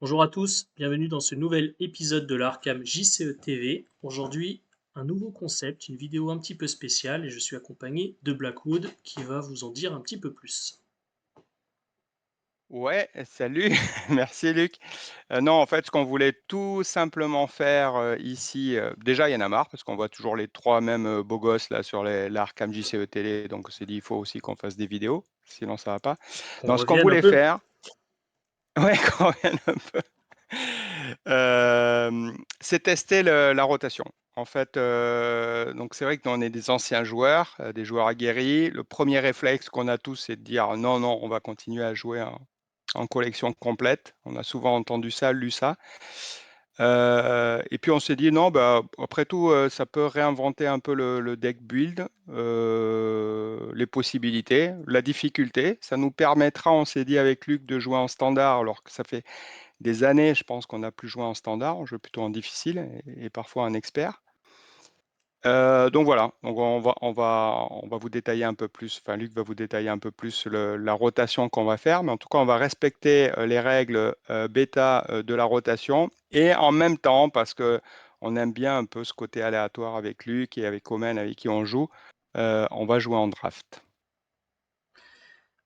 Bonjour à tous, bienvenue dans ce nouvel épisode de l'Arkham JCE TV. Aujourd'hui, un nouveau concept, une vidéo un petit peu spéciale et je suis accompagné de Blackwood qui va vous en dire un petit peu plus. Ouais, salut, merci Luc. Non, en fait, ce qu'on voulait tout simplement faire, ici, déjà, il y en a marre parce qu'on voit toujours les 3 mêmes, beaux gosses là sur l'Arkham JCE télé, donc on s'est dit: «Il faut aussi qu'on fasse des vidéos, sinon ça va pas». Qu'on Donc ce qu'on revienne un voulait peu. faire ouais, qu'on revienne un peu, c'est tester la rotation. En fait, donc c'est vrai que nous on est des anciens joueurs, des joueurs aguerris. Le premier réflexe qu'on a tous, c'est de dire: «Non, non, on va continuer à jouer en collection complète». On a souvent entendu ça, lu ça. Et puis on s'est dit: «Non, bah, après tout, ça peut réinventer un peu le deck build, les possibilités, la difficulté». Ça nous permettra, on s'est dit avec Luc, de jouer en standard alors que ça fait des années, je pense qu'on n'a plus joué en standard. On joue plutôt en difficile et parfois en expert. Donc voilà, donc on va vous détailler un peu plus, enfin Luc va vous détailler un peu plus la rotation qu'on va faire, mais en tout cas on va respecter les règles bêta de la rotation et en même temps, parce que on aime bien un peu ce côté aléatoire avec Luc et avec Omen avec qui on joue, on va jouer en draft.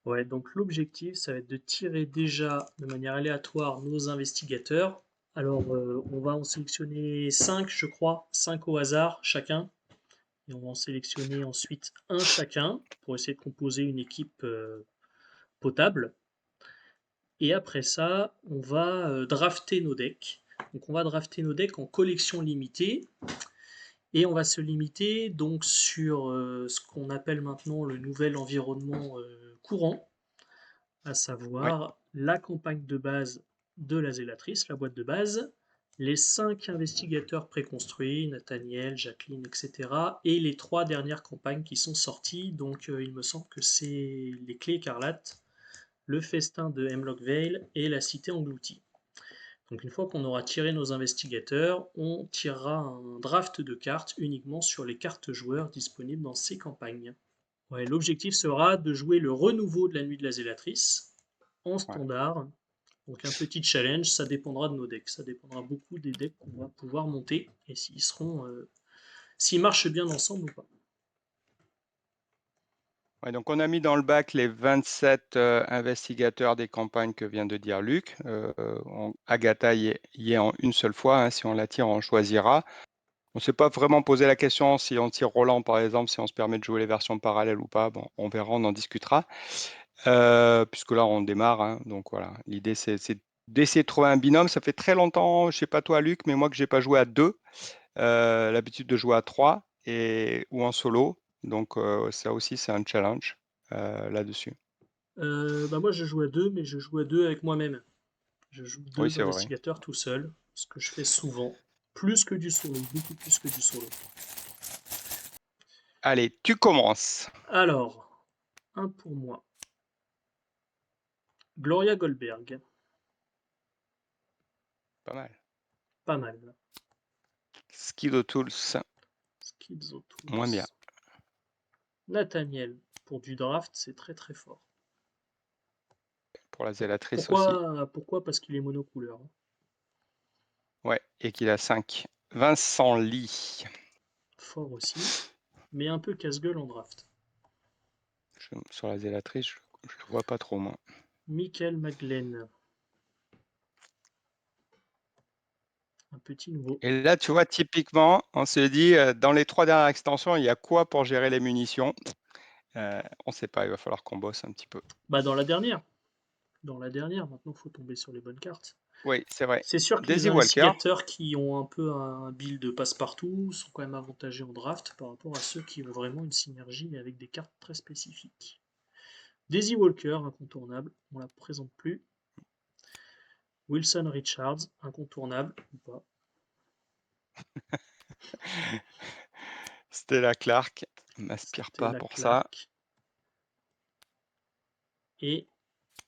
Ouais, donc l'objectif, ça va être de tirer déjà de manière aléatoire nos investigateurs. Alors, on va en sélectionner 5, je crois, 5 au hasard chacun. Et on va en sélectionner ensuite un chacun pour essayer de composer une équipe potable. Et après ça, on va drafter nos decks. Donc on va drafter nos decks en collection limitée. Et on va se limiter donc sur ce qu'on appelle maintenant le nouvel environnement courant, à Oui, savoir la campagne de base de la zélatrice, la boîte de base, les 5 investigateurs préconstruits, Nathaniel, Jacqueline, etc. Et les 3 dernières campagnes qui sont sorties. Donc il me semble que c'est les Clés écarlates, le festin de Hemlock Vale et la cité engloutie. Donc une fois qu'on aura tiré nos investigateurs, on tirera un draft de cartes uniquement sur les cartes joueurs disponibles dans ces campagnes. Ouais, l'objectif sera de jouer le renouveau de la nuit de la zélatrice en ouais. standard. Donc un petit challenge, ça dépendra de nos decks, ça dépendra beaucoup des decks qu'on va pouvoir monter et s'ils marchent bien ensemble ou pas. Ouais, donc on a mis dans le bac les 27 investigateurs des campagnes que vient de dire Luc. Agatha y est en une seule fois, hein, si on la tire, on choisira. On ne s'est pas vraiment posé la question si on tire Roland, par exemple, si on se permet de jouer les versions parallèles ou pas. Bon, on verra, on en discutera. Puisque là, on démarre, hein, donc voilà. L'idée, c'est d'essayer de trouver un binôme. Ça fait très longtemps, je ne sais pas toi, Luc, mais moi que j'ai pas joué à deux. L'habitude de jouer à trois ou en solo. Donc ça aussi, c'est un challenge là-dessus. Bah moi je joue à deux, mais je joue à deux avec moi-même. Je joue Oui, deux c'est vrai. investigateurs tout seul, ce que je fais souvent, plus que du solo, beaucoup plus que du solo. Allez, tu commences. Alors, un pour moi. Gloria Goldberg, Pas mal. pas mal. Skill Tools, Skills moins bien. Tools. Nathaniel, pour du draft, c'est très très fort. Pour la zélatrice aussi. Pourquoi? Parce qu'il est monocouleur. Ouais, et qu'il a 5. Vincent Lee. Fort aussi, mais un peu casse-gueule en draft. Sur la zélatrice, je le vois pas trop, moi. Michael McGlenn, un petit nouveau. Et là, tu vois, typiquement, on se dit, dans les 3 dernières extensions, il y a quoi pour gérer les munitions? On ne sait pas, il va falloir qu'on bosse un petit peu. Bah dans la dernière. Dans la dernière, maintenant il faut tomber sur les bonnes cartes. Oui, c'est vrai. C'est sûr que les Daisy Walker, investigateurs qui ont un peu un build de passe-partout sont quand même avantagés en draft par rapport à ceux qui ont vraiment une synergie avec des cartes très spécifiques. Daisy Walker, incontournable, on la présente plus. Wilson Richards, incontournable ou pas. Stella Clark, m'aspire pas Stella pour ça. Clark et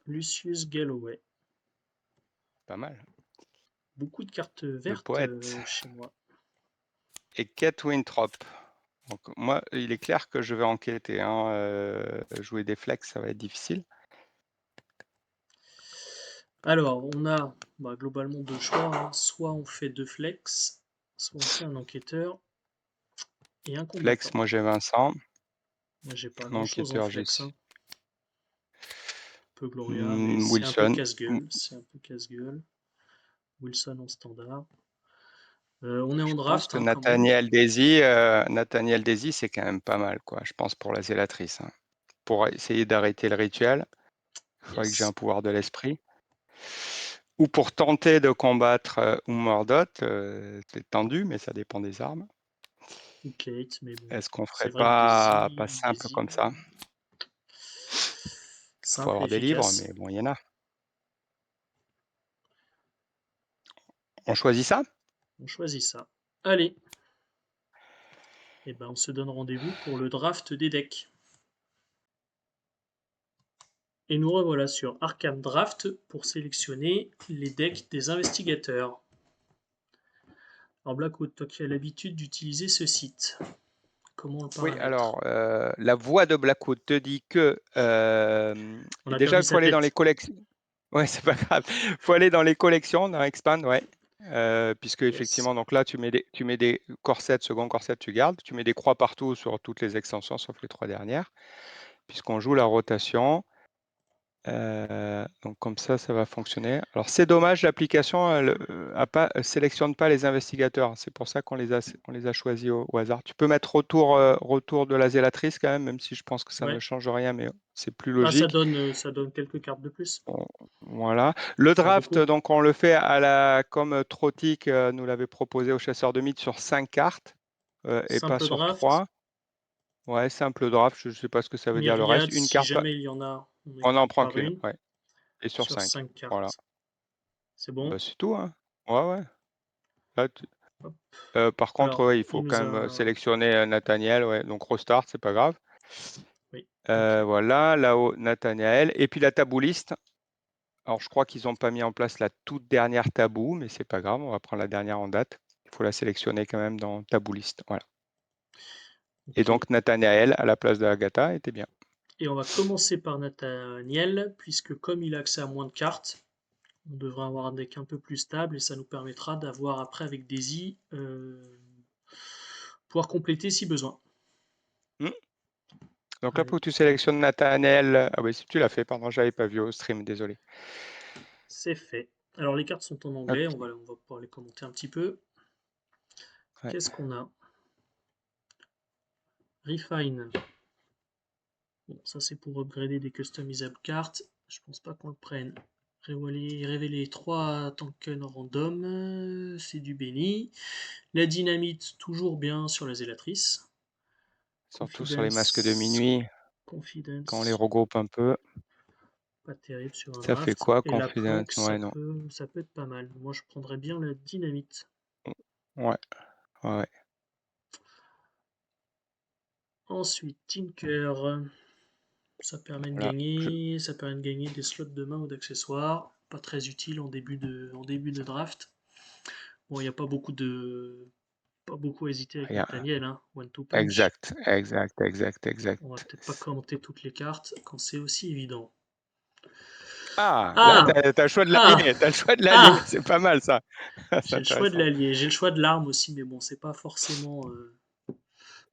Lucius Galloway. Pas mal. Beaucoup de cartes Le vertes poète. chez moi. Et Kate Winthrop. Donc moi, il est clair que je vais enquêter, hein, jouer des flex, ça va être difficile. Alors, on a Bah, globalement, deux choix, hein. Soit on fait deux flex, soit on fait un enquêteur et un combattant. Flex, moi j'ai Vincent. Moi, j'ai pas grand-chose en Enquêteur, j'ai flex, hein. Un peu Gloria, mais c'est un peu Wilson. casse-gueule. C'est un peu casse-gueule. Wilson en standard. On est Je en pense draft, que hein, quand même. Nathaniel Daisy, c'est quand même pas mal, quoi. Je pense pour la zélatrice, hein. Pour essayer d'arrêter le rituel, il faudrait que j'ai un Yes. pouvoir de l'esprit. Ou pour tenter de combattre Mordot, c'est tendu, mais ça dépend des armes. Ou Kate, mais bon. Est-ce qu'on ferait C'est vrai que pas simple Daisy, comme ça? Il faut simple et avoir des livres, efficace. mais bon, il y en a. On choisit ça? On choisit ça. Allez, et ben on se donne rendez-vous pour le draft des decks. Et nous revoilà sur Arkham Draft pour sélectionner les decks des investigateurs. Alors Blackwood, toi qui as l'habitude d'utiliser ce site, comment on le Oui, paramètre? alors, la voix de Blackwood te dit que On a déjà, perdu il faut sa aller dans les tête. collections. Ouais, c'est pas grave. Il faut aller dans les collections, dans Expand, ouais. Puisque Yes. effectivement, donc là, tu mets des corsets, second corset, tu gardes. Tu mets des croix partout sur toutes les extensions, sauf les 3 dernières, puisqu'on joue la rotation. Donc comme ça va fonctionner. Alors c'est dommage, l'application elle sélectionne pas les investigateurs. C'est pour ça on les a choisis au hasard. Tu peux mettre retour de la zélatrice quand même si je pense que ça ne Ouais. change rien, mais c'est plus Bah logique. ça donne quelques cartes de plus. Voilà. Le Pas draft, beaucoup. donc on le fait comme Trotic nous l'avait proposé au chasseur de mythes sur 5 cartes et pas Simple sur draft. 3. Ouais, simple draft, je ne sais pas ce que ça veut dire le reste. Myriade, Une si carte, jamais il y en a, on on n'en équipe prend par qu'une, une. ouais, et sur Sur 5. 5 Voilà. cartes. C'est Bah, bon. c'est tout, hein. Ouais, ouais. Là, Hop. par contre, Alors, ouais, il il faut nous quand même a. sélectionner Nathaniel, ouais. Donc restart, c'est pas grave. Oui, ok. Voilà, là-haut, Nathaniel. Et puis la tabouliste. Alors, je crois qu'ils n'ont pas mis en place la toute dernière tabou, mais c'est pas grave, on va prendre la dernière en date. Il faut la sélectionner quand même dans tabouliste. Voilà. Et Ok. donc, Nathaniel à la place de Agatha était bien. Et on va commencer par Nathaniel, puisque comme il a accès à moins de cartes, on devrait avoir un deck un peu plus stable et ça nous permettra d'avoir après avec Daisy pouvoir compléter si besoin. Hmm. Donc là, Allez, faut que tu sélectionnes Nathaniel. Ah oui, si tu l'as fait, pardon, je n'avais pas vu au stream, désolé. c'est fait. Alors les cartes sont en anglais, Ok. on va pouvoir les commenter un petit peu. Ouais. Qu'est-ce qu'on a? Refine. Bon, ça c'est pour upgrader des customisables cartes. Je pense pas qu'on le prenne. Révéler 3 tokens random, c'est du béni. La dynamite, toujours bien sur la zélatrice. Surtout sur les masques de minuit, quand on les Confidence, regroupe un peu. pas terrible sur un Ça fait draft. quoi, Et la Confidence? planque, Ouais, non. ça peut être pas mal. Moi, je prendrais bien la dynamite. Ouais, ouais, ouais. Ensuite, Tinker, Voilà. ça permet de gagner des slots de main ou d'accessoires. Pas très utile en début de draft. Bon, il n'y a pas beaucoup à hésiter avec Rien. Nathaniel, hein. One two punch. Exact, exact, exact, On va exact. peut-être pas commenter toutes les cartes quand c'est aussi évident. Ah, là, tu Ah! as le choix de Ah! l'allier. Tu as le choix de l'allier. Ah! C'est pas mal, ça. C'est J'ai le choix de intéressant. l'allié. J'ai le choix de l'arme aussi, mais bon, c'est pas Non, forcément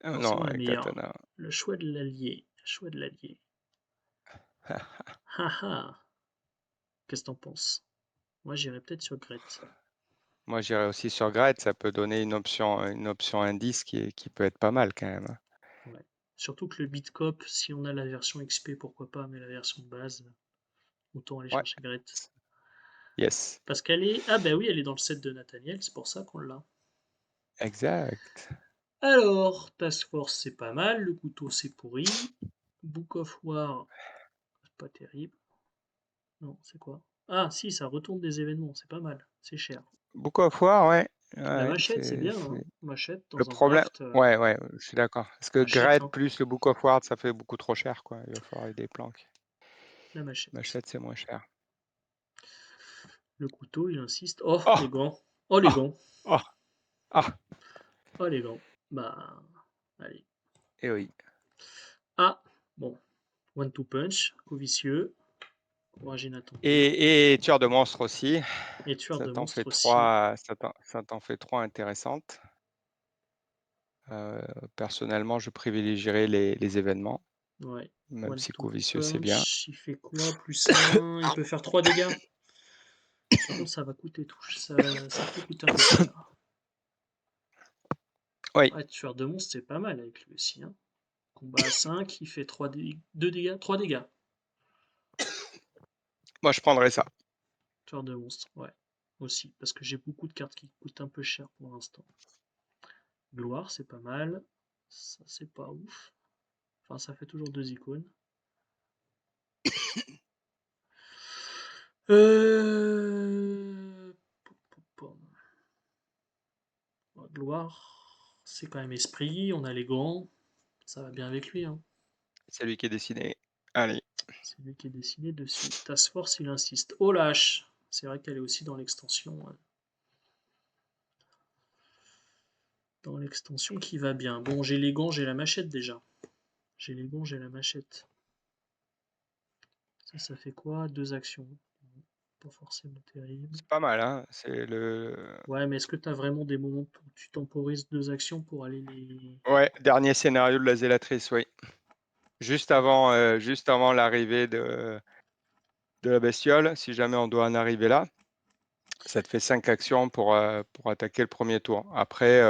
la meilleure. Katana. Le choix de l'allié. Le choix de l'allié. Haha. Qu'est-ce que t'en penses? Moi, j'irais peut-être sur Gret. Moi, j'irais aussi sur Grade. Ça peut donner une option indice qui peut être pas mal quand même, hein. Ouais. Surtout que le Bitcop, si on a la version XP, pourquoi pas, mais la version de base, autant aller Ouais. chercher Gret. Yes. Parce qu'elle est. Ah, bah oui, elle est dans le set de Nathaniel, c'est pour ça qu'on l'a. Exact. Alors, Task Force, c'est pas mal. Le couteau, c'est pourri. Book of War, c'est pas terrible. Non, c'est quoi? Ah, si, ça retourne des événements, c'est pas mal. C'est cher. Beaucoup of War, ouais. La Ouais, machette, c'est bien, hein. Machette le dans un problème. draft, Ouais, ouais, je suis d'accord. Parce que machette, Grade hein. plus le Book of War, ça fait beaucoup trop cher, quoi. Il va falloir des planques. La machette. Machette, c'est moins cher. Le couteau, il insiste. Oh, les Oh! gants. Oh, les Oh! gants. Oh! Ah! Oh, les gants. Bah, allez. Eh oui. Ah, bon. One two punch, coup vicieux. Courage inattendu. Et tueur de monstres aussi. Et tueur Ça de t'en fait monstres aussi. 3, ça t'en fait 3 intéressantes. Personnellement, je privilégierais les événements, Ouais. même One si Two coup vicieux, c'est bien. Punch, il fait quoi? +1, il peut faire 3 dégâts. Par contre, ça va coûter ça peut coûter un peu cher. Oui, Ouais, tueur de monstres, c'est pas mal avec lui aussi, hein. Combat à 5, il fait 2 dégâts, 3 dégâts. moi je prendrais ça. Tueur de monstres, ouais. Aussi, parce que j'ai beaucoup de cartes qui coûtent un peu cher pour l'instant. Gloire, c'est pas mal. Ça, c'est pas ouf. Enfin, ça fait toujours 2 icônes. Pom, pom, pom. Gloire, c'est quand même esprit. On a les gants. Ça va bien avec lui, hein. C'est lui qui est dessiné. Allez, C'est lui qui est dessiné dessus. Task Force, il insiste. Oh lâche! C'est vrai qu'elle est aussi dans l'extension. Dans l'extension qui va bien. Bon, j'ai les gants, j'ai la machette déjà. J'ai les gants, j'ai la machette. Ça fait quoi? 2 actions. Pas forcément terrible. c'est pas mal, hein. C'est le Ouais, mais est-ce que t'as vraiment des moments où tu temporises 2 actions pour aller les... ouais, dernier scénario de la zélatrice, oui. Juste avant l'arrivée de la bestiole, si jamais on doit en arriver là, ça te fait 5 actions pour attaquer le premier tour. Après,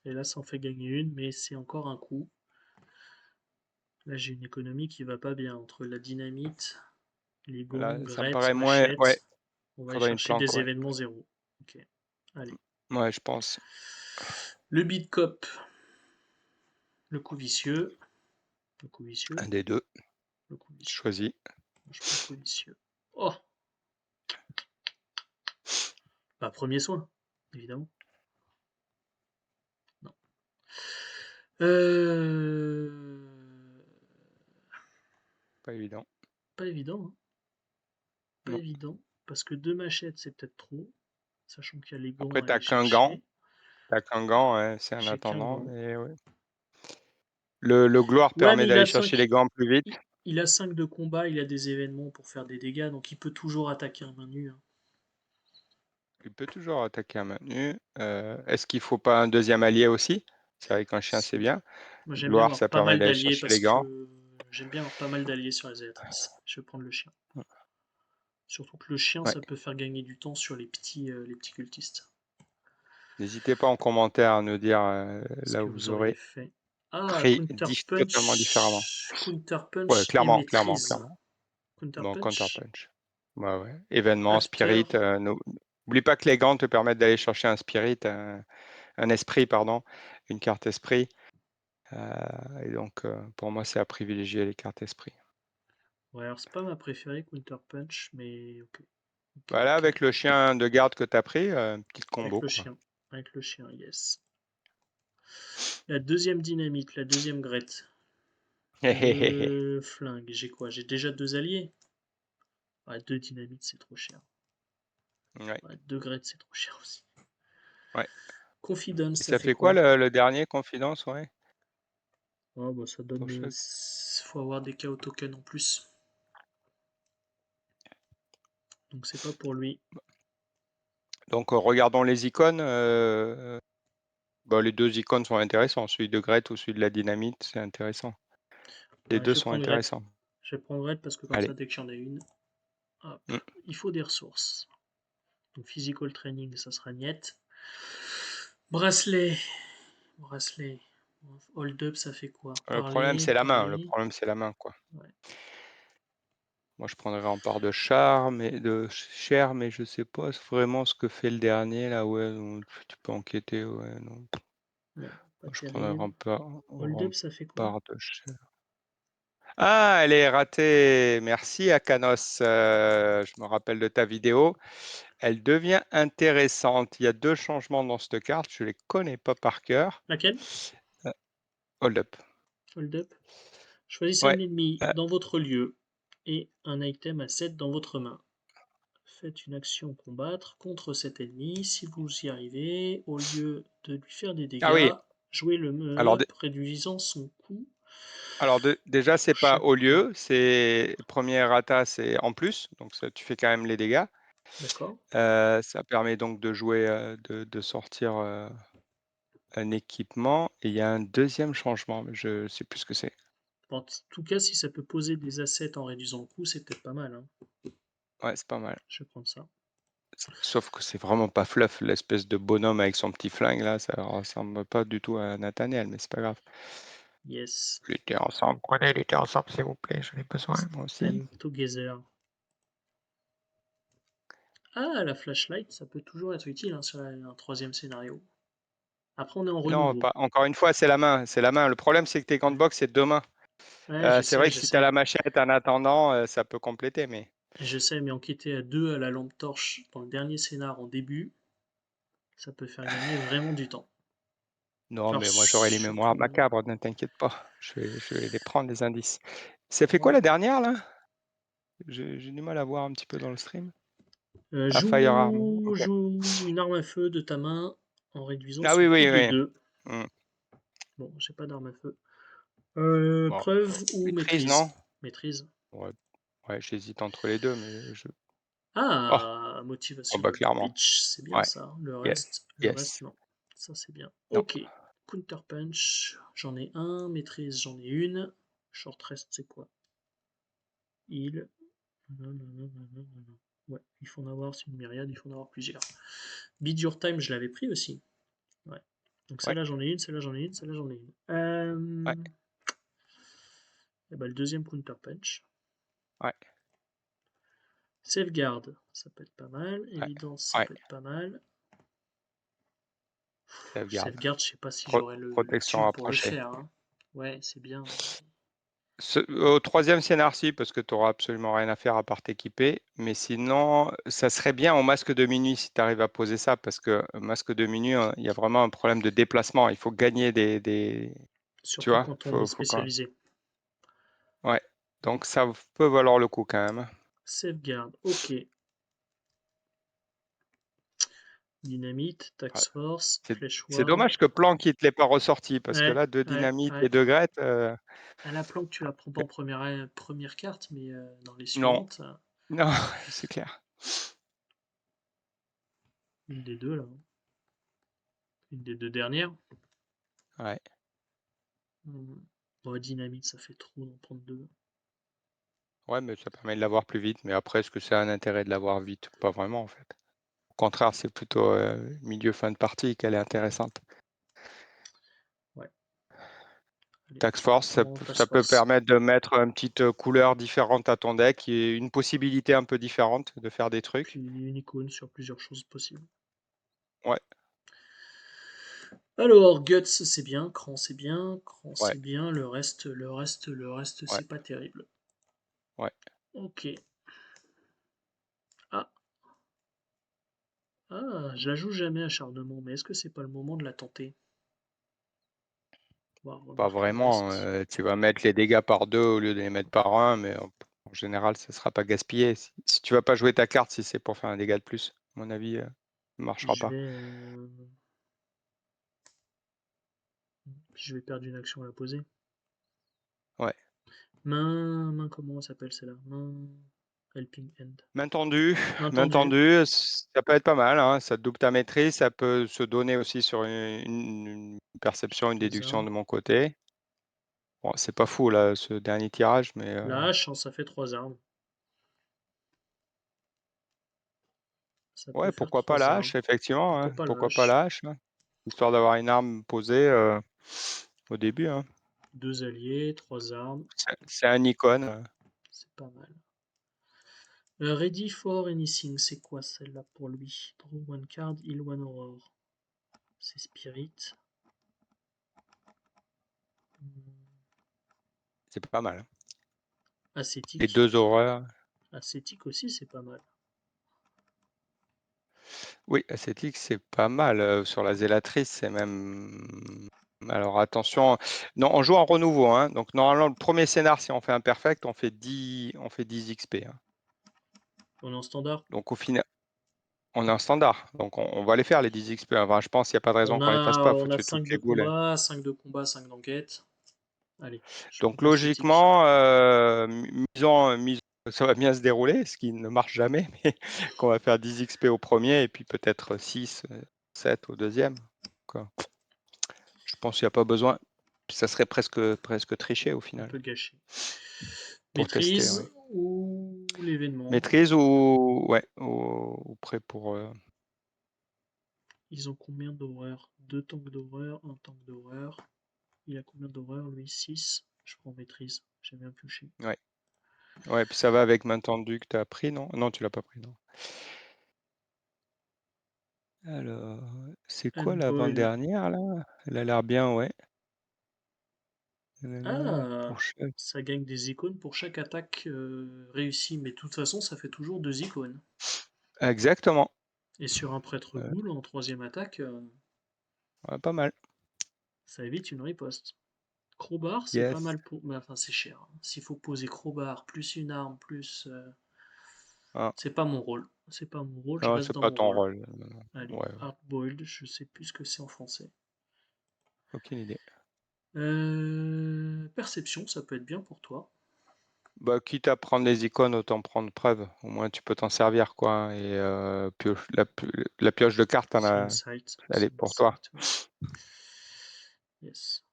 Et là, ça en fait gagner une, mais c'est encore un coup. Là, j'ai une économie qui va pas bien. Entre la dynamite, les là, gants, ça me Gretz, paraît moins. Ouais, machette. On va aller faudrait une chercher planque, des ouais. événements zéro. Ok. Allez. Ouais, je pense. Le beat cop. Le coup vicieux. Le coup vicieux. Un des deux, Le coup vicieux. choisi. Moi, je prends le coup vicieux. Oh! Bah, premier soin, évidemment. Non. Euh... Pas évident. Pas évident, hein. Pas Non. évident. Parce que 2 machettes, c'est peut-être trop. Sachant qu'il y a les gants Après, à aller chercher. t'as qu'un gant, ouais, c'est un J'ai qu'un attendant. gant. Mais ouais. Le gloire Ouais, permet mais il d'aller a chercher 5. les gants plus vite. Il a 5 de combat, il a des événements pour faire des dégâts, donc il peut toujours attaquer à main nue, hein. Il peut toujours attaquer à main nue. Est-ce qu'il faut pas un deuxième allié aussi? C'est vrai qu'un chien, c'est Si. bien. Moi, j'aime bien Gloire, avoir ça pas permet mal d'aller d'alliés chercher parce les gants. que j'aime bien avoir pas mal d'alliés sur les électrices. Je vais prendre le chien. Surtout que le chien, Ouais. ça peut faire gagner du temps sur les petits cultistes. N'hésitez pas en commentaire à nous dire Ce là que où vous vous auriez aurez fait. Ah, pris totalement différemment. Counter Ouais, Punch et clairement, clairement, maîtrise. clairement. Counter Bon, Counter Punch, Punch. Ouais, ouais. Événement, Alter. Spirit. N'oublie pas que les gants te permettent d'aller chercher un Spirit, un esprit, pardon, une carte esprit. Et donc, pour moi, c'est à privilégier les cartes esprit. Ouais, alors c'est pas ma préférée, Counter Punch, mais ok. Ok, Voilà, ok. avec le chien de garde que tu as pris, petite Avec combo, le quoi. chien. Avec le chien, yes. La deuxième dynamite, la deuxième Grette. Le flingue, j'ai quoi? J'ai déjà 2 alliés? Ouais, 2 dynamites, c'est trop cher. Ouais, Ouais, 2 Grettes, c'est trop cher aussi. ouais. Confidence, Et ça ça fait fait quoi quoi? le dernier, Confidence, ouais? Oh, bah, ça Ton donne. chef. Faut avoir des KO tokens en plus. Donc c'est pas pour lui. Donc, regardons les icônes. Bah, les deux icônes sont intéressants. Celui de Gret ou celui de la dynamite, c'est intéressant. Les Ouais, deux je vais sont prendre Gret. intéressants. Je vais prendre Gret parce que comme Allez. ça, dès que j'en ai une, hop, Mm. il faut des ressources. Donc physical training, ça sera niet. Bracelet. Bracelet. Hold up, ça fait quoi? Le problème, Parler, c'est la main. Le parler. problème, c'est la main, quoi. Ouais. Moi, je prendrais rempart de charme et de chair, mais je sais pas vraiment ce que fait le dernier là. Ouais, donc, tu peux enquêter. Ouais, non. Non, pas Je prendrais terrible. Hold up, ça fait quoi? rempart de chair. Ah, elle est ratée. Merci, Akanos. Je me rappelle de ta vidéo. Elle devient intéressante. Il y a deux changements dans cette carte. Je ne les connais pas par cœur. Laquelle? Euh, Hold up. Hold up. Choisissez un Ouais. ennemi Euh, dans votre lieu et un item à 7 dans votre main. Faites une action combattre contre cet ennemi. Si vous y arrivez, au lieu de lui faire des Ah oui. dégâts, jouez le Alors, up réduisant son coût Alors déjà, c'est pas Chaque au point. lieu, c'est premier rata, c'est en plus, donc ça, tu fais quand même les dégâts. D'accord. Ça permet donc de jouer, de sortir un équipement. Et il y a un deuxième changement, mais je sais plus ce que c'est. Bon, en tout cas, si ça peut poser des assets en réduisant le coût, c'est peut-être pas mal, hein. Ouais, c'est pas mal. Je vais prendre ça. Sauf que c'est vraiment pas fluff, l'espèce de bonhomme avec son petit flingue là, ça ressemble pas du tout à Nathaniel, mais c'est pas grave. Yes. Lutter ensemble, prenez lutter ensemble s'il vous plaît, j'en ai besoin, moi aussi. Stand together. Ah, la flashlight, ça peut toujours être utile hein, sur un troisième scénario. Après, on est en Non, renouveau. pas encore une fois, c'est la main, c'est la main. Le problème, c'est que tes gants de Ouais, boxe, c'est deux mains. ouais, je C'est sais, vrai que je si tu as sais. la machette en attendant, ça peut compléter, mais Je sais, mais enquêter à deux à la lampe torche dans le dernier scénar en début, ça peut faire gagner vraiment du temps. non, Genre, mais moi j'aurai les mémoires surtout. macabres, ne t'inquiète pas. Je vais les prendre, les indices. Ça fait quoi Ouais. la dernière là? J'ai du mal à voir un petit peu dans le stream. Ah, Firearm, Joue, ok. joue une arme à feu de ta main en réduisant Ah son oui, coût oui, de oui. 2. Hmm. Bon, j'ai pas d'arme à feu. Bon, Preuve ou maîtrise, non? maîtrise? Maîtrise. Ouais, ouais, j'hésite entre les deux, mais je. Oh, Ah, oh motivation bah of the clairement. bitch, c'est bien Ouais, ça. yes, Le reste yes. non. Ça c'est bien. Non. Ok. Counter punch, j'en ai un. Maîtrise, j'en ai une. Short rest, c'est quoi? Heal. Non, non, non, non, non, non, non. Ouais, il faut en avoir, c'est une myriade, il faut en avoir plusieurs. Bid Your Time, je l'avais pris aussi. Ouais. Donc Ouais, celle-là j'en ai une, celle-là j'en ai une, celle-là j'en ai une. ouais, Et bah, le deuxième Counter Punch. ouais, Safeguard, ça peut être pas mal. ouais, Évidence, ça ouais. peut être pas mal. Sauvegarde. Safeguard, je sais pas si j'aurai le Protection thune pour le rapprochée. faire, hein. Ouais, c'est bien. Au troisième scénar-ci, parce que tu n'auras absolument rien à faire à part t'équiper. Mais sinon, ça serait bien en masque de minuit si tu arrives à poser ça, parce que masque de minuit, il y a vraiment un problème de déplacement. Il faut gagner tu Surtout vois, quand on est faut quand. spécialisé. Ouais. Donc ça peut valoir le coup quand même. Safeguard, ok. Dynamite, Ouais. Tax Force, C'est Flèche c'est Ward. dommage que Planck ne te l'ait pas ressorti, parce que Ouais, là, deux ouais, dynamites et ouais. deux grettes, À la planque, tu la prends pas en première carte, mais dans les non, suivantes, non, c'est clair. une des deux là, hein. Une des deux dernières. Ouais. Bon, dynamite, ça fait trop d'en prendre deux. Ouais, mais ça permet de l'avoir plus vite. Mais après, est-ce que c'est un intérêt de l'avoir vite? Pas vraiment, en fait. Au contraire, c'est plutôt milieu fin de partie qu'elle est intéressante. Ouais, allez, Task on Force, prend Tax ça peut Force. permettre de mettre une petite couleur différente à ton deck et une possibilité un peu différente de faire des Puis trucs. une icône sur plusieurs choses possibles. Ouais, Alors, Guts, c'est bien, Cran, c'est bien, Cran, ouais, c'est bien, le reste, ouais, c'est pas terrible. ouais. Ok. Ah, je la joue jamais acharnement, mais est-ce que c'est pas le moment de la tenter? On va Pas remarquer le vraiment. reste. Tu vas mettre les dégâts par deux au lieu de les mettre par un, mais en général, ça ne sera pas gaspillé. Si tu vas pas jouer ta carte, si c'est pour faire un dégât de plus, à mon avis, ça ne marchera Je pas. vais, je vais perdre une action à la poser. Ouais. Comment ça s'appelle celle-là? Helping Hand. Main Entendu. tendue, ça peut être pas mal, hein. Ça te double ta maîtrise, ça peut se donner aussi sur une perception, une Toutes les déduction armes. de mon côté. Bon, c'est pas fou là, ce dernier tirage, mais La hache, hein, ça fait 3 armes. Ça peut ouais, faire pourquoi pas 3 la armes. hache, effectivement, Pourquoi hein. pas la Pourquoi pas hache? la hache, hein. Histoire d'avoir une arme posée au début, hein. 2 alliés, 3 armes. C'est un icône. C'est pas mal. Ready for anything, c'est quoi celle-là pour lui? Draw one card, heal one horror. C'est Spirit. C'est pas mal, hein. Les Ascétique. deux horreurs. Ascétique aussi, c'est pas mal. Oui, ascétique, c'est pas mal. Sur la zélatrice, c'est même. Alors attention, non, on joue en renouveau, hein. Donc normalement, le premier scénar, si on fait un perfect, on fait 10 XP, hein. On est en standard. Donc au final, on est en standard. Donc on va les faire, les 10 XP. Enfin, je pense qu'il n'y a pas de raison On qu'on les a, fasse pas. Faut on a tuer toutes 5 de les boules. combat, 5 de combat, 5 d'enquête. Allez, je Donc propose ce tips. logiquement, misons ça va bien se dérouler, ce qui ne marche jamais, mais qu'on va faire 10 XP au premier et puis peut-être 6, 7 au deuxième, quoi. Je pense qu'il y a pas besoin. Ça serait presque tricher au Un final peu gâché. pour tester, Maîtrise oui. ou l'événement? Maîtrise ou ouais, ou prêt pour, Ils ont combien d'horreur? Deux tanks d'horreur, un tank d'horreur. Il a combien d'horreur, lui? 6. Je prends maîtrise. J'aime bien piocher. ouais. Ouais, puis ça va avec main tendue que tu as pris, non? Non, tu l'as pas pris, non. Alors, c'est quoi Handball. l'avant-dernière là? Elle a l'air bien, ouais. Ah! Pour chaque Ça gagne des icônes pour chaque attaque réussie. Mais de toute façon, ça fait toujours deux icônes. exactement, Et sur un prêtre heu, boule, en troisième attaque, ouais, pas mal. ça évite une riposte. Crowbar, c'est pas Yes. mal pour. Mais enfin, c'est cher, hein. S'il faut poser crowbar, plus une arme, plus. Ah, C'est pas mon rôle. C'est pas mon rôle, je non, reste c'est dans pas mon ton rôle. rôle. Non, non. Allez, Ouais, ouais, hardboiled, je sais plus ce que c'est en français. aucune idée. Perception, ça peut être bien pour toi. Bah, quitte à prendre les icônes, autant prendre preuve. Au moins, tu peux t'en servir, quoi, hein, et la pioche de cartes, C'est insight. elle est C'est pour toi. insight, ouais. Yes.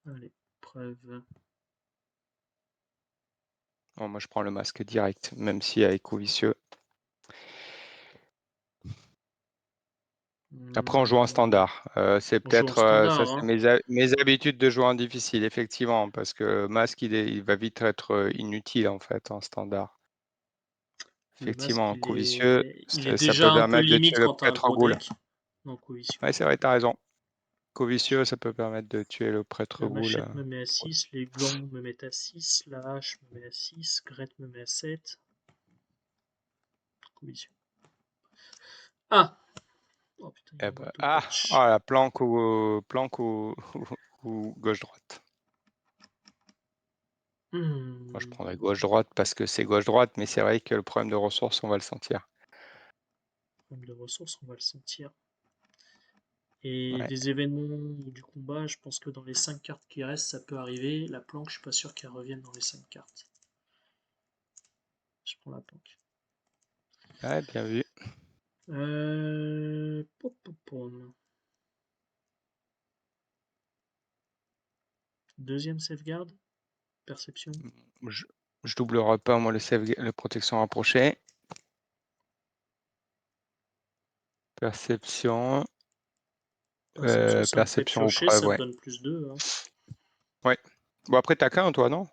Allez, preuve. Bon, moi, je prends le masque direct, même si avec coup vicieux. Après, on joue en Hmm, standard. C'est on joue en peut-être, ça, standard, c'est hein. mes habitudes de jouer en difficile, effectivement, parce que masque, il va vite être inutile, en fait, en standard. Le masque, Effectivement, coup vicieux, il est ça déjà peut un peu permettre de limite tuer le quand t'as un prêtre gros ghoul. deck. Non, Covicio. Ouais, c'est vrai, tu as raison. Coup vicieux, ça peut permettre de tuer le prêtre La ghoul. machette me met à 6, les gants me mettent à 6, la hache me met à 6, Grette me met à 7. Covicio. Ah! Oh putain, il Eh a ben, one-two punch. ah, la planque ou, ou gauche-droite. Moi, je Hmm. prendrais gauche-droite parce que c'est gauche-droite, mais c'est vrai que le problème de ressources, on va le sentir. Problème de ressources, on va le sentir. Et Ouais. des événements ou du combat, je pense que dans les 5 cartes qui restent, ça peut arriver. La planque, je suis pas sûr qu'elle revienne dans les 5 cartes. Je prends la planque. Ouais, bien vu. Pop, pop, pom. Deuxième sauvegarde, perception. Je, je doublerai pas, moi, le protection rapprochée. Perception. Perception, ça me fait Perception ou piocher, preuve, ça me ouais. donne plus 2, hein. Ouais. Bon, après, t'as qu'un, toi, non?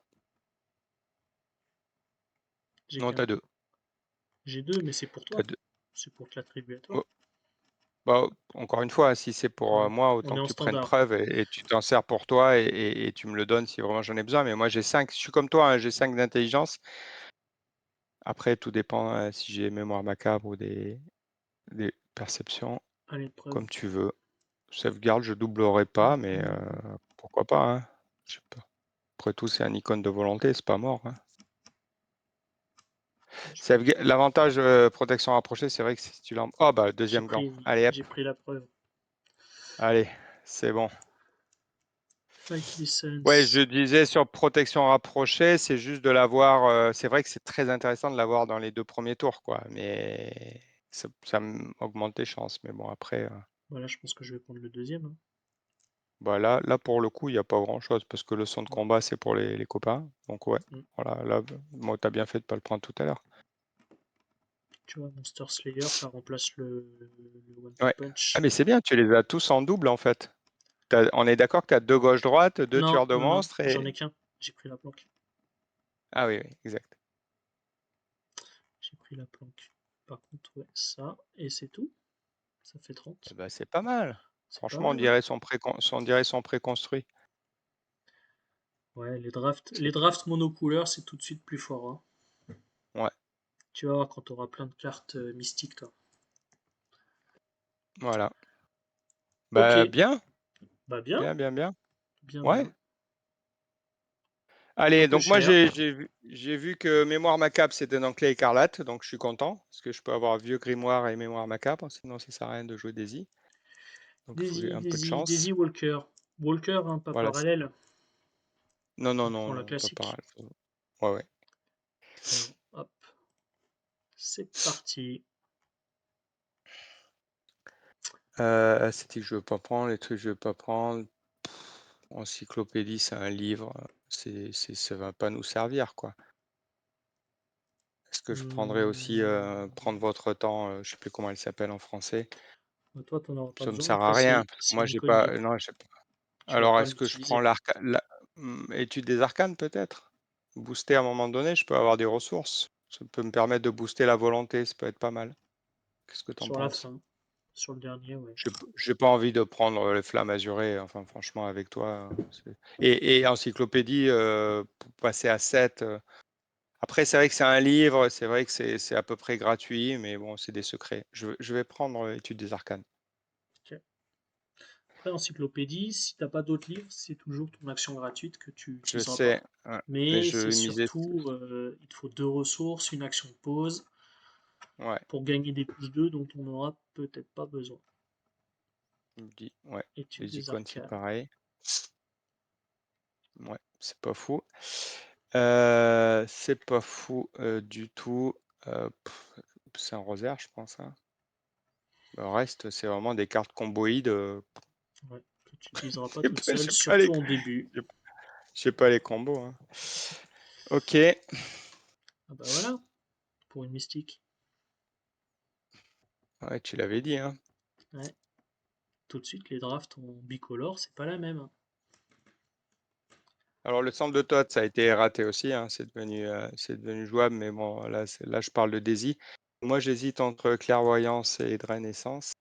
J'ai Non, qu'un. t'as deux. J'ai 2, mais c'est pour T'as toi. deux. C'est pour te l'attribuer à toi. Oh, bah, encore une fois, si c'est pour Ouais. moi, On autant est que en tu prennes standard. preuve et tu t'en sers pour toi et tu me le donnes si vraiment j'en ai besoin. Mais moi, j'ai 5. Je suis comme toi, hein, j'ai 5 d'intelligence. Après, tout dépend si j'ai mémoire macabre ou des perceptions, Allez, preuve. comme tu veux. Sauvegarde, je doublerai pas, mais pourquoi pas, hein. Je sais pas. Après tout, c'est un icône de volonté, c'est pas mort, hein. L'avantage protection rapprochée, c'est vrai que si tu l'as. Oh, bah, deuxième gant. Allez, hop. J'ai pris la preuve. Allez, c'est bon. Fight Ouais, je License. disais sur protection rapprochée, c'est juste de l'avoir. C'est vrai que c'est très intéressant de l'avoir dans les 2 premiers tours, quoi. Mais ça augmente tes chances. Mais bon, après, Voilà, je pense que je vais prendre le deuxième, hein. bah là, pour le coup, il n'y a pas grand-chose parce que le son de combat, c'est pour les copains. Donc ouais, Mm. voilà. Là, moi, t'as bien fait de pas le prendre tout à l'heure. Tu vois, Monster Slayer, ça remplace le One Two Ouais. Ah, Punch. mais c'est bien, tu les as tous en double en fait. On est d'accord que tu as 2 gauche-droite, 2 Non, tueurs de non, non, monstres j'en et. ai qu'un. J'ai pris la planque. Ah oui, oui, exact. J'ai pris la planque. Par contre, ouais, ça, et c'est tout. Ça fait Eh 30. ben, c'est pas mal. C'est pas Franchement, mal, hein. on dirait son préconstruit. Ouais, les C'est- drafts monocouleurs, c'est tout de suite plus fort, hein. Ouais, Tu vas voir quand tu auras plein de cartes mystiques, toi. voilà. Ok, Bah bien, bah bien, bien, bien, bien. bien, Ouais. bien. Un Allez, peu donc moi cher. j'ai vu que Mémoire macabre c'était dans Clé écarlate, donc je suis content parce que je peux avoir vieux grimoire et Mémoire macabre, sinon ça sert à rien de jouer Daisy. Donc il faut que j'ai un peu de Daisy chance. Walker. Walker, hein, pas Voilà. parallèle. Non, non, On non, prend la non, pas classique. pareil. Ouais, ouais. Alors, hop, c'est parti. C'était que je veux pas prendre, les trucs que je veux pas prendre. Encyclopédie, c'est un livre, ça va pas nous servir, quoi. Est-ce que je prendrais aussi prendre votre temps, je sais plus comment elle s'appelle en français. Bah, toi, tu en auras pas Ça me besoin. sert à Après, rien parce que c'est moi une j'ai pas, connerie. non, j'ai pas. Tu vas Alors pas est-ce que je prends l'utiliser. étude des arcanes peut-être? Booster à un moment donné, je peux avoir des ressources. Ça peut me permettre de booster la volonté, ça peut être pas mal. Qu'est-ce que tu en Sur la penses? fin. Sur le dernier, ouais. J'ai pas envie de prendre les flammes azurées, enfin franchement avec toi. Et encyclopédie, pour passer à 7. Après, c'est vrai que c'est un livre, c'est vrai que c'est à peu près gratuit, mais bon, c'est des secrets. Je vais prendre étude des arcanes. Ok. Après, encyclopédie, si t'as pas d'autres livres, c'est toujours ton action gratuite que tu Je n'utiliseras pas. sais, ouais, mais Mais je c'est misais. surtout, il te faut deux ressources, une action de pause Ouais, pour gagner des +2 dont on n'aura peut-être pas besoin. je me dis, ouais, Étude les des icônes c'est arcanes. pareil. Ouais, c'est pas fou. C'est pas fou du tout. C'est un rosaire, je pense, hein. Le reste, c'est vraiment des cartes comboïdes. Ouais, que tu n'utiliseras pas J'ai toute pas, seule, j'ai pas les, surtout en début. j'ai j'ai pas les combos, hein. Ok, Ah bah voilà, pour une mystique. ouais, tu l'avais dit, hein. Ouais. Tout de suite, les drafts en bicolore, c'est pas la même, hein. Alors le centre de Todd, ça a été raté aussi, hein. C'est devenu jouable, mais bon, là, je parle de Daisy. Moi, j'hésite entre clairvoyance et drain essence.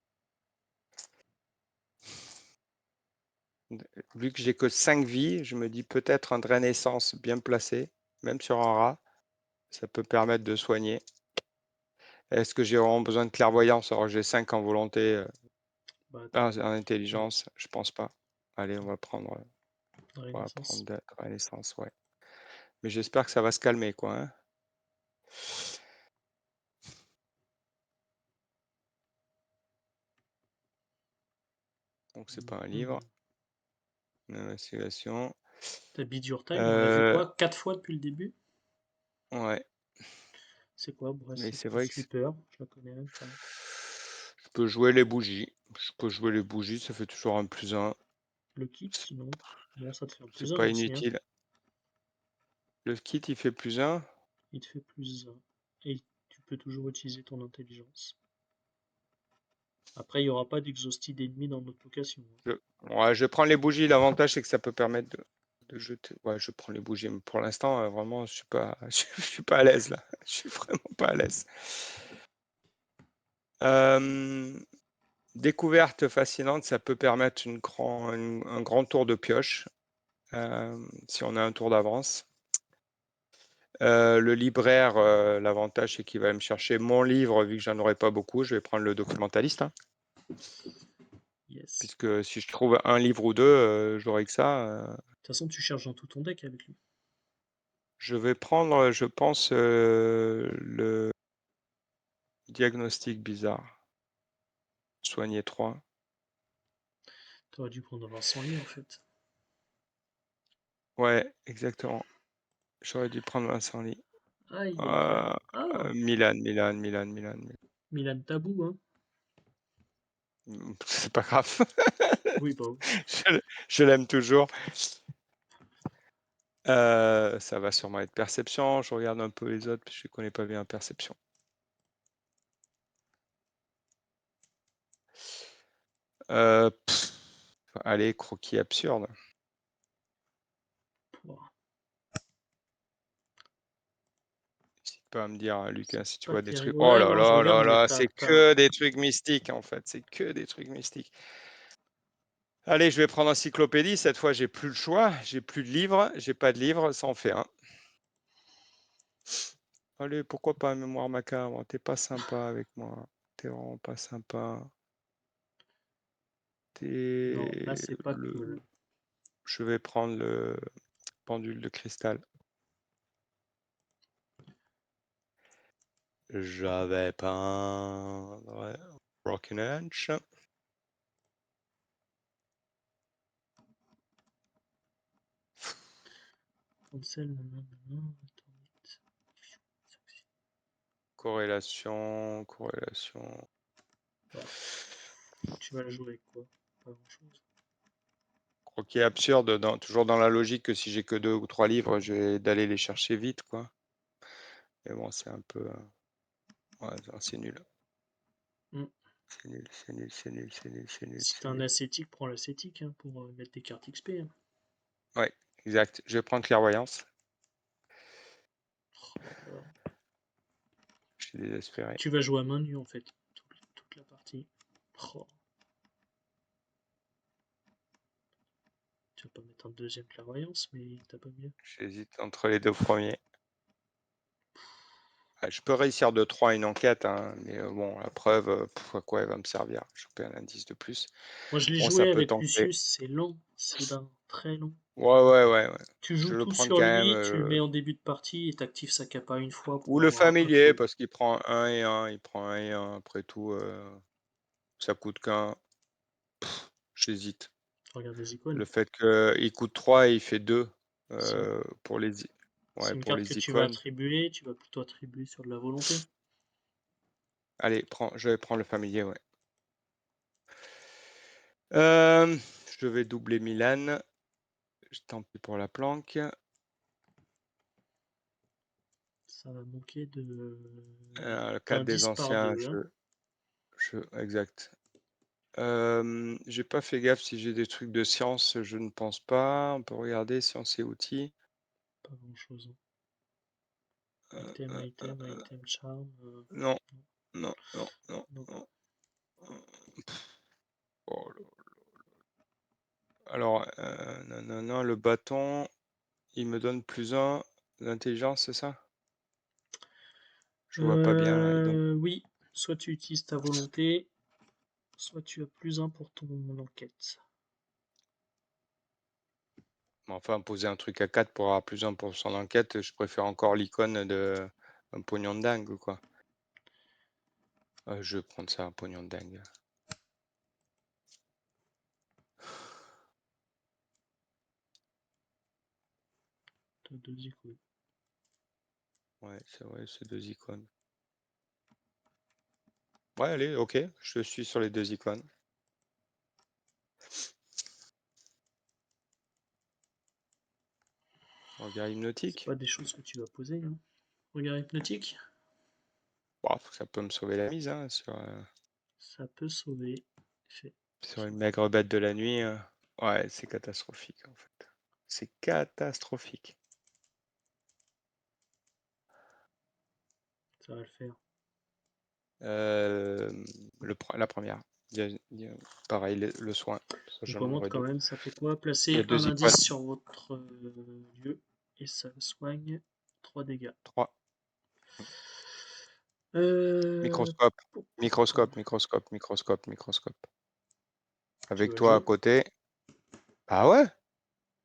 Vu que j'ai que 5 vies, je me dis peut-être un drain essence bien placé, même sur un rat, ça peut permettre de soigner. Est-ce que j'ai vraiment besoin de clairvoyance alors que j'ai 5 en volonté, Bah attends, en non, intelligence? Je pense pas. Allez, dans on va prendre Renaissance. drain essence, ouais. Mais j'espère que ça va se calmer, quoi, hein. Donc c'est pas un livre. Mhm. Investigation. T'as Bid Your Time, on l'a vu Euh, quoi? 4 fois depuis le début? ouais, C'est quoi? Bref, mais c'est c'est plus vrai que Slipper, je la connais même pas. je peux jouer les bougies. Je peux jouer les bougies, ça fait toujours un plus un. Le kit, C'est sinon. Bon, ça te fait un c'est plus un pas aussi, hein. inutile. Le kit, il fait plus un. Il te fait plus un. Et tu peux toujours utiliser ton intelligence. Après, il n'y aura pas d'exhausted ennemi dans notre location, hein. Ouais, je prends les bougies. L'avantage, c'est que ça peut permettre de jeter. Ouais, je prends les bougies. Mais pour l'instant, vraiment, je suis pas, je suis pas à l'aise là. Je suis vraiment pas à l'aise. Euh, Découverte fascinante, ça peut permettre un grand tour de pioche si on a un tour d'avance. Le libraire, l'avantage, c'est qu'il va me chercher mon livre, vu que j'en aurai pas beaucoup. Je vais prendre le documentaliste, hein, Yes. puisque si je trouve un livre ou deux, j'aurai que ça. De toute façon, tu charges dans tout ton deck avec lui. Je vais prendre, je pense, le diagnostic bizarre. Soigner 3. T'aurais dû prendre Vincent Lee, en fait. Ouais, exactement. J'aurais dû prendre Vincent Lee. Aïe, aïe, Euh, aïe. Ah, Milan. Milan Tabou, hein. C'est pas grave. Oui, bah oui. Je l'aime toujours. Ça va sûrement être perception. Je regarde un peu les autres, parce que je connais pas bien perception. Allez, croquis absurde. Pouah, N'hésite pas à me dire, hein, c'est Lucas, si tu pas vois des trucs. terrible. Oh Ouais, là non, je là regarde, là mais là, c'est t'as. que des trucs mystiques en fait. C'est que des trucs mystiques. Allez, je vais prendre encyclopédie. Cette fois, j'ai plus le choix. J'ai plus de livres. J'ai pas de livres. Ça en fait un. Allez, pourquoi pas mémoire macabre? T'es pas sympa avec moi. T'es vraiment pas sympa. Non, là, T'es c'est pas le. cool. Je vais prendre le pendule de cristal. J'avais peindre Broken Edge. Cancel, nanana, attends, Corrélation. bah, tu vas la jouer avec quoi? Pas grand-chose. Croquis absurde, toujours dans la logique que si j'ai que 2 ou 3 livres, je vais d'aller les chercher vite, quoi. Mais bon, c'est un peu. Ouais, non, c'est nul. Mm. C'est nul. Si t'as un ascétique, prends l'ascétique hein, pour mettre des cartes XP. Hein. Ouais, exact. Je vais prendre clairvoyance. Oh là là. Je suis désespéré. Tu vas jouer à main nue en fait, toute la partie. Oh. Tu vas pas mettre un deuxième clairvoyance, mais t'as pas mieux. J'hésite entre les 2 premiers. Je peux réussir de 3 une enquête, hein, mais bon, la preuve, à quoi elle va me servir? Choper un indice de plus. Moi je l'ai Bon, ça joué peut avec tenter. Lucius, c'est lent, c'est d'un très long. Ouais. Tu Je joues vais le tout prendre sur quand même. lui, tu le mets en début de partie et t'actives sa capa une fois Ou pour le avoir un familier, fold. parce qu'il prend 1 et 1. Il prend 1 et 1. Après tout, ça coûte qu'un. J'hésite. Regarde les icônes. Le fait qu'il coûte 3 et il fait 2 C'est pour les, ouais, une pour carte que les tu vas icônes. attribuer, tu vas plutôt attribuer sur de la volonté. Allez, je vais prendre le familier, ouais. Je vais doubler Milan. Tant pis pour la planque. Ça va manquer de Le 4 des d'indices par anciens, deux. Hein. exact. J'ai pas fait gaffe si j'ai des trucs de science, je ne pense pas. On peut regarder science et outils. Pas grand chose. Euh, Item, charm. non, non. Non. Oh là. Alors, non, le bâton, il me donne +1 d'intelligence, c'est ça? Je vois pas bien là. Donc, Oui, soit tu utilises ta volonté, soit tu as +1 pour ton enquête. enfin, poser un truc à 4 pour avoir +1 pour son enquête, je préfère encore l'icône de un pognon de dingue, quoi. Je vais prendre ça, un pognon de dingue. T'as 2 icônes. Ouais, c'est vrai, c'est 2 icônes. Ouais, allez, ok, je suis sur les 2 icônes. Regard C'est hypnotique. pas des choses que tu vas poser. Hein. Regard hypnotique, Bon, ça peut me sauver la mise, hein, ça peut sauver. sur une maigre bête de la nuit. Ouais, c'est catastrophique, en fait. C'est catastrophique. Ça va le faire. La première. Pareil, le soin. Ça, On j'en commente aurai quand 2. même, ça fait quoi? Il y a Placer un 2 icônes. indice sur votre lieu et ça soigne 3 dégâts. 3. Euh, Microscope. pou, pou, pou. Microscope. Tu Avec vas toi à jouer? côté. Ah ouais?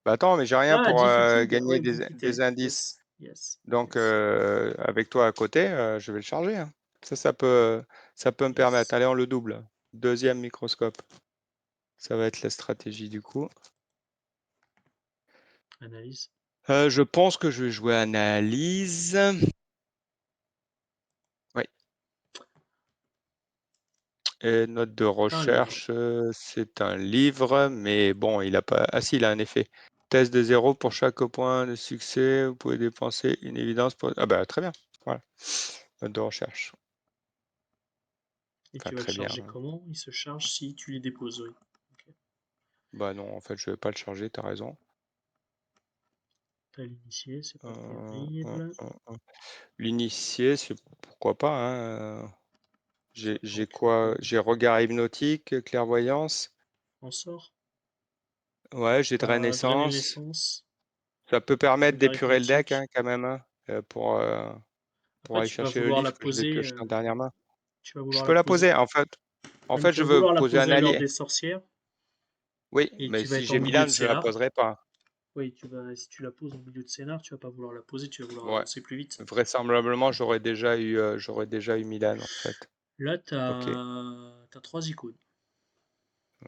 Bah attends, mais j'ai rien Ah, pour Defeated. gagner Ouais, des Defeated. indices. Yes, yes, Donc, yes, avec toi à côté, je vais le charger, hein. Ça peut me permettre. yes. Allez, on le double. Deuxième microscope. Ça va être la stratégie du coup. Analyse. Je pense que je vais jouer analyse. Oui. Et note de Un livre. recherche, c'est un livre, mais bon, il a pas. Ah si, il a un effet. Test de 0 pour chaque point de succès. Vous pouvez dépenser une évidence pour. Ah bah très bien. Voilà. Note de recherche. Et Enfin tu vas le très bien. charger comment? Il se charge si tu les déposes, oui. Okay. Bah non, en fait, je vais pas le charger. T'as raison. T'as l'initié, c'est pas Euh, euh, terrible. euh. L'initié, c'est pourquoi pas, hein. Ça J'ai tank quoi? quoi? J'ai regard hypnotique, clairvoyance. En sort. Ouais, j'ai T'as drainé naissance. l'essence. Ça peut permettre Regard d'épurer le deck, hein, hypnotique. quand même, hein, pour Après, aller tu vas chercher le vouloir la livre que je vais poser. piocher en dernière main. Tu vas Je vouloir peux la la poser. poser, en fait. En Ouais, mais fait, tu je vas veux vouloir la poser un poser à l'ordre allié. des sorcières. Oui, Et mais tu vas si être en j'ai milieu de Milan, je la scénar. poserai pas. Oui, si tu la poses en milieu de scénar, tu vas pas vouloir la poser, tu vas vouloir Ouais. avancer plus vite. Vraisemblablement, j'aurais déjà eu Milan, en fait. Là, Ok. t'as 3 icônes.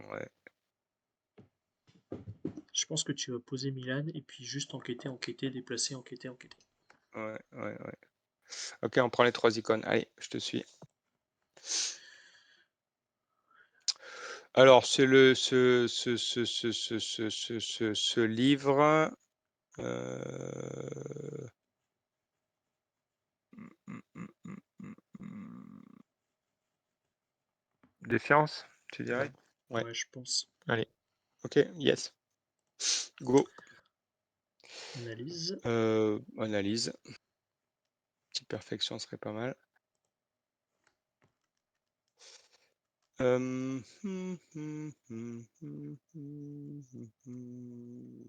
Ouais. Je pense que tu vas poser Milan et puis juste enquêter, enquêter, déplacer, enquêter, enquêter. Ouais, ouais, ouais. Ok, on prend les 3 icônes. Allez, je te suis. Alors, c'est ce livre. Défiance, tu dirais? Ouais, Ouais, je pense. allez. Ok, yes. Go. Analyse. Analyse. Petite perfection serait pas mal.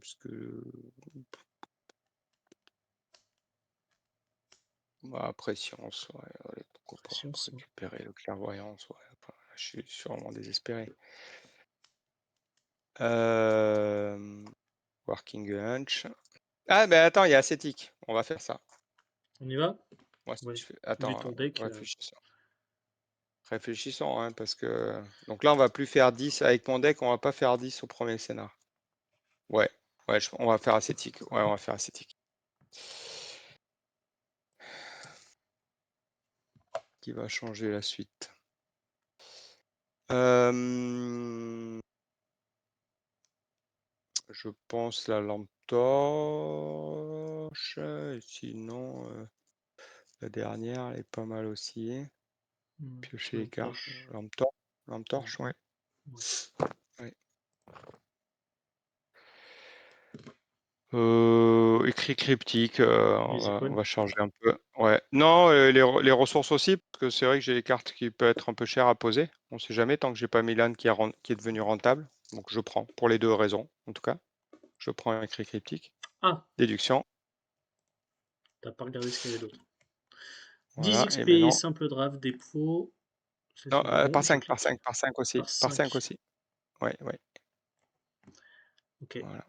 Parce que bah, après science, ouais, allez, pourquoi pas Science. récupérer le clairvoyance, ouais. Enfin, je suis vraiment désespéré. Working Hunch. Ah, mais attends, il y a ascétique. On va faire ça. On y va? Moi, si Ouais. je fais... Vu Attends, ton deck. réfléchissons. Réfléchissons, hein, parce que... Donc là, on va plus faire 10. Avec mon deck, on va pas faire 10 au premier scénar. Ouais, ouais, on va faire ascétique. Ouais, on va faire ascétique. Qui va changer la suite. Je pense la lampe torche. Et sinon, la dernière, elle est pas mal aussi. Piocher les Lampe cartes. torche. Lampe torche, ouais. Ouais. Ouais. Écrit cryptique, Les on icônes. va charger un peu. Ouais. Non, les ressources aussi, parce que c'est vrai que j'ai des cartes qui peuvent être un peu chères à poser. On sait jamais tant que j'ai pas Milan qui est devenu rentable. Donc je prends, pour les deux raisons, en tout cas. Je prends un écrit cryptique. Ah, Déduction. t'as pas regardé ce qu'il y avait d'autre. 10 Voilà. Et XP, maintenant. simple draft, dépôt. Non, C'est bon, par je 5, par clique. 5, par 5 aussi. Par Par 5 5. aussi. Ouais, ouais. Ok. Voilà.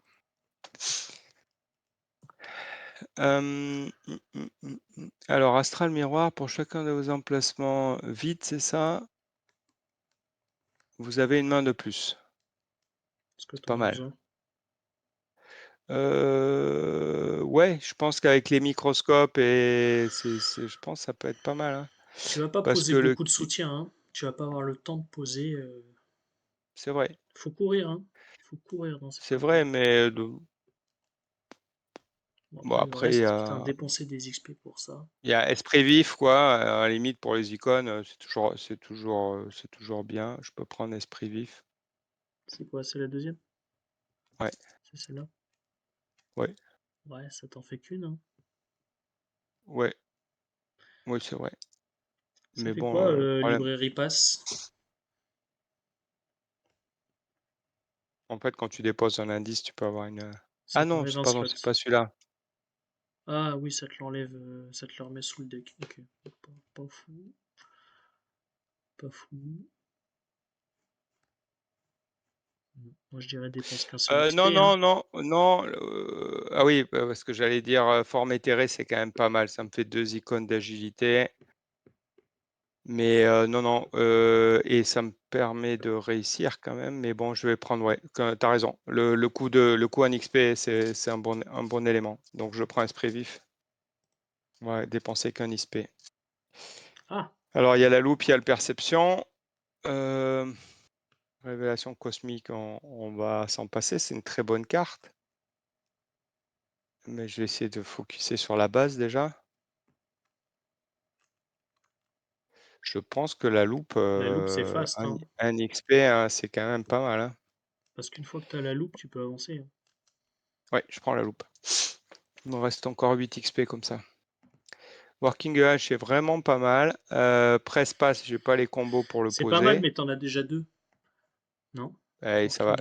Alors, Astral Miroir, pour chacun de vos emplacements vides, c'est ça? Vous avez une main de plus. Est-ce que C'est t'en pas as mal. besoin? Ouais, je pense qu'avec les microscopes je pense que ça peut être pas mal, hein. Tu vas pas Parce poser que beaucoup de soutien, hein. Tu vas pas avoir le temps de poser. c'est vrai, Faut courir, hein. Faut courir dans ces c'est parties. vrai, mais Bon, bon après, le après reste, putain, dépenser des XP pour ça. il y a esprit vif quoi. À la limite pour les icônes, c'est toujours bien. Je peux prendre esprit vif. C'est quoi? C'est la deuxième? Ouais, C'est celle-là? ouais, Ouais, ça t'en fait qu'une, hein. ouais, ouais, c'est vrai. Ça Mais fait bon, quoi, le problème, librairie passe? en fait, quand tu déposes un indice, tu peux avoir une. Ça Ah non, t'enlève un pardon, c'est slot. pas celui-là. Ah oui, ça te l'enlève, ça te le remet sous le deck. Ok. Pas fou. Pas fou. Moi, je dirais dépense qu'un seul Non, XP, hein. non, non, non. Ah oui, parce que j'allais dire forme éthérée, c'est quand même pas mal. Ça me fait 2 icônes d'agilité. Mais non, non. Et ça me permet de réussir quand même. Mais bon, je vais prendre, ouais, t'as raison. Le coup en XP, c'est un bon élément. Donc je prends esprit vif. Ouais, dépenser qu'un XP. Ah, Alors il y a la loupe, il y a le perception. Révélation cosmique, on va s'en passer. C'est une très bonne carte. Mais je vais essayer de focuser sur la base déjà. Je pense que la loupe, la loupe, c'est fast, un hein. un XP, hein, c'est quand même pas mal, hein. Parce qu'une fois que t'as la loupe, tu peux avancer, hein. Ouais, je prends la loupe. Il me reste encore 8 XP comme ça. Working EH est vraiment pas mal. Press pass, j'ai pas les combos pour le C'est pas mal, poser. mais t'en as déjà deux, non? Et Working ça va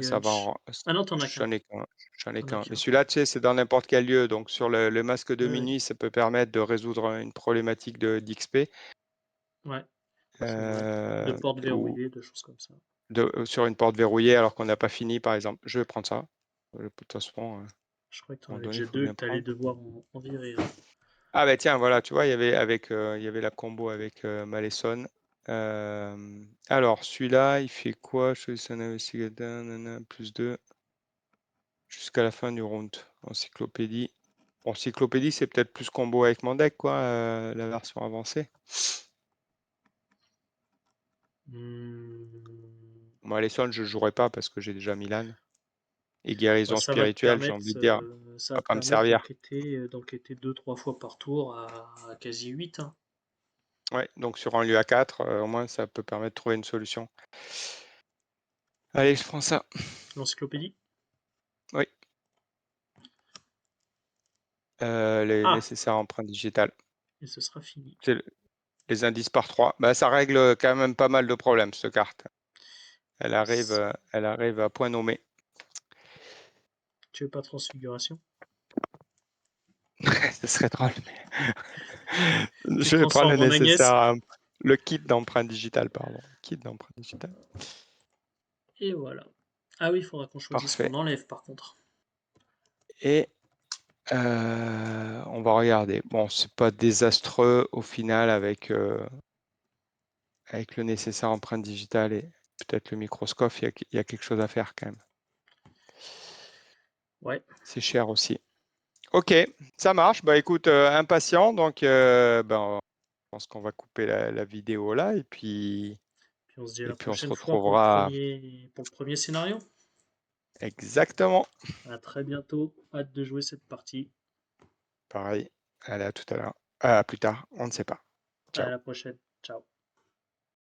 Edge. Ah non, t'en as qu'un. j'en ai qu'un. J'en ai T'en as qu'un. Mais qu'un. celui-là, tu sais, c'est dans n'importe quel lieu. Donc sur le masque de Ouais, ouais. minuit, ça peut permettre de résoudre une problématique d'XP. Ouais, c'est vrai. De Euh, portes ou verrouillées, de choses comme ça. sur une porte verrouillée alors qu'on n'a pas fini, par exemple. Je vais prendre ça. De toute façon, à Je crois que un t'en moment avais donné, il déjà faut deux et bien que t'allais prendre. devoir en virer un. Ah bah tiens, voilà, tu vois, il y avait la combo avec Malesson. Alors, celui-là, il fait quoi? Choice un investigateur, nanana, plus 2. jusqu'à la fin du round. Encyclopédie. Encyclopédie, c'est peut-être plus combo avec mon deck, quoi, la version avancée. Moi, les sols, je ne jouerai pas parce que j'ai déjà Milan. Et Bah, guérison spirituelle, j'ai envie de dire, ça va va te pas me permettre servir. d'enquêter 2-3 fois par tour à quasi 8, hein. Ouais, donc sur un lieu à 4, au moins, ça peut permettre de trouver une solution. Allez, je prends ça. L'encyclopédie. Oui. Les Ah, nécessaires empreintes digitales. et ce sera fini. C'est les indices par 3. Bah, ça règle quand même pas mal de problèmes, cette carte. Elle arrive à point nommé. Tu veux pas transfiguration? Ce serait drôle, mais Tu je vais prendre le transformes en Agnès. nécessaire, le kit d'empreinte digitale, pardon. Kit d'empreinte digitale. Et voilà. Ah oui, il faudra qu'on choisisse ce Parfait. qu'on enlève par contre. Et on va regarder. Bon, c'est pas désastreux au final avec le nécessaire empreinte digitale et peut-être le microscope, il y a quelque chose à faire quand même. Ouais. C'est cher aussi. Ok, ça marche. Bah écoute, impatient, donc ben, je pense qu'on va couper la vidéo là Puis on se dit à et la puis on se prochaine fois retrouvera pour le premier scénario. exactement À très bientôt. Hâte de jouer cette partie. pareil. Allez, à tout à l'heure. À plus tard, on ne sait pas. À Ciao. la prochaine. Ciao.